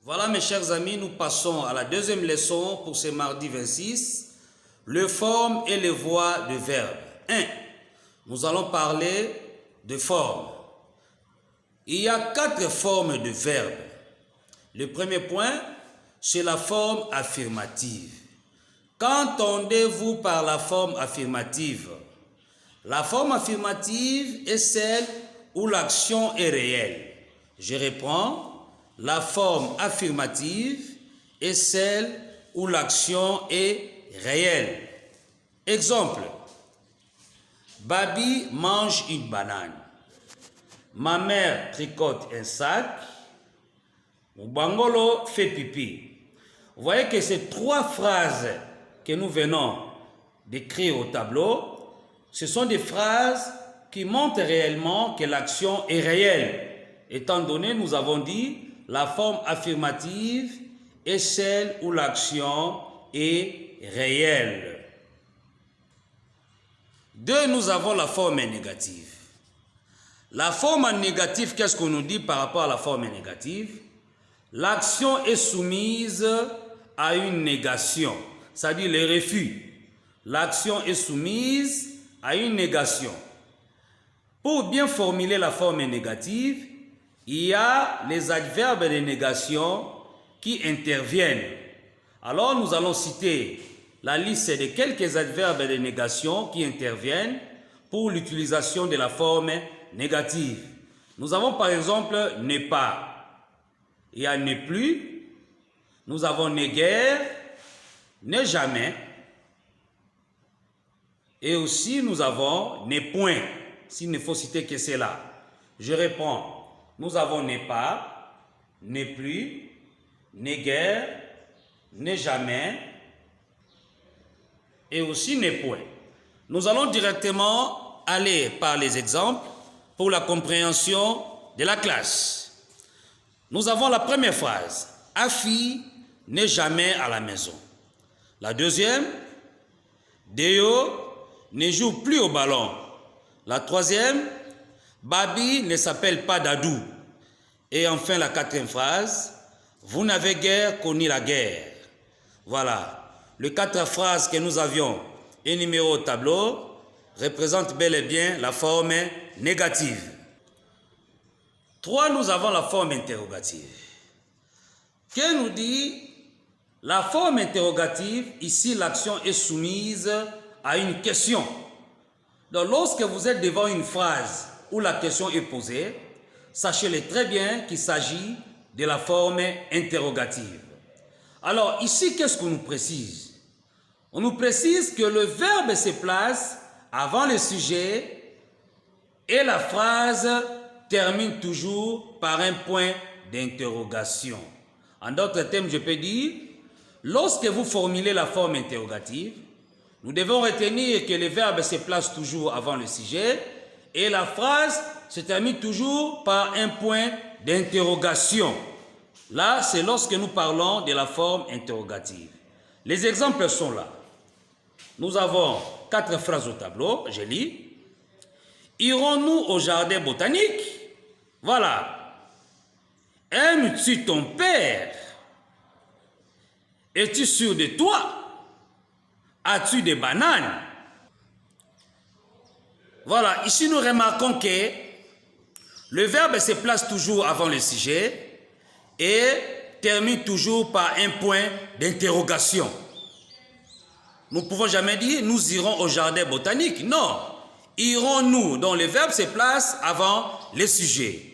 Voilà mes chers amis, nous passons à la deuxième leçon pour ce mardi 26, les formes et les voies de verbes. 1. Nous allons parler de formes. Il y a 4 formes de verbes. Le premier point, c'est la forme affirmative. Qu'entendez-vous par la forme affirmative? La forme affirmative est celle où l'action est réelle. Je reprends. La forme affirmative est celle où l'action est réelle. Exemple. Babi mange une banane. Ma mère tricote un sac. Mbangolo fait pipi. Vous voyez que ces 3 phrases que nous venons d'écrire au tableau, ce sont des phrases qui montrent réellement que l'action est réelle. Étant donné, nous avons dit, la forme affirmative est celle où l'action est réelle. 2, nous avons la forme négative. La forme négative, qu'est-ce qu'on nous dit par rapport à la forme négative? L'action est soumise à une négation, c'est-à-dire le refus. L'action est soumise à une négation. Pour bien formuler la forme négative, il y a les adverbes de négation qui interviennent. Alors nous allons citer la liste de quelques adverbes de négation qui interviennent pour l'utilisation de la forme négative. Nous avons par exemple ne pas. Il y a ne plus. Nous avons ne guère, ne jamais. Et aussi nous avons ne point, s'il ne faut citer que cela. Je réponds. Nous avons ne pas, ne plus, ne guère, ne jamais et aussi ne point. Nous allons directement aller par les exemples pour la compréhension de la classe. Nous avons la première phrase. Afi n'est jamais à la maison. La deuxième. Deo ne joue plus au ballon. La troisième. Babi ne s'appelle pas Dadou. Et enfin la 4e phrase, vous n'avez guère connu la guerre. Voilà, les 4 phrases que nous avions énumérées au tableau représentent bel et bien la forme négative. 3, nous avons la forme interrogative. Que nous dit la forme interrogative? Ici, l'action est soumise à une question. Donc, lorsque vous êtes devant une phrase où la question est posée, sachez-le très bien qu'il s'agit de la forme interrogative. Alors ici, qu'est-ce qu'on nous précise? On nous précise que le verbe se place avant le sujet et la phrase termine toujours par un point d'interrogation. En d'autres termes, je peux dire, lorsque vous formulez la forme interrogative, nous devons retenir que le verbe se place toujours avant le sujet et la phrase se termine toujours par un point d'interrogation. Là, c'est lorsque nous parlons de la forme interrogative. Les exemples sont là. Nous avons 4 phrases au tableau, je lis. Irons-nous au jardin botanique? Voilà. Aimes-tu ton père? Es-tu sûr de toi? As-tu des bananes? Voilà, ici nous remarquons que le verbe se place toujours avant le sujet et termine toujours par un point d'interrogation. Nous ne pouvons jamais dire nous irons au jardin botanique. Non, irons-nous, dont le verbe se place avant le sujet.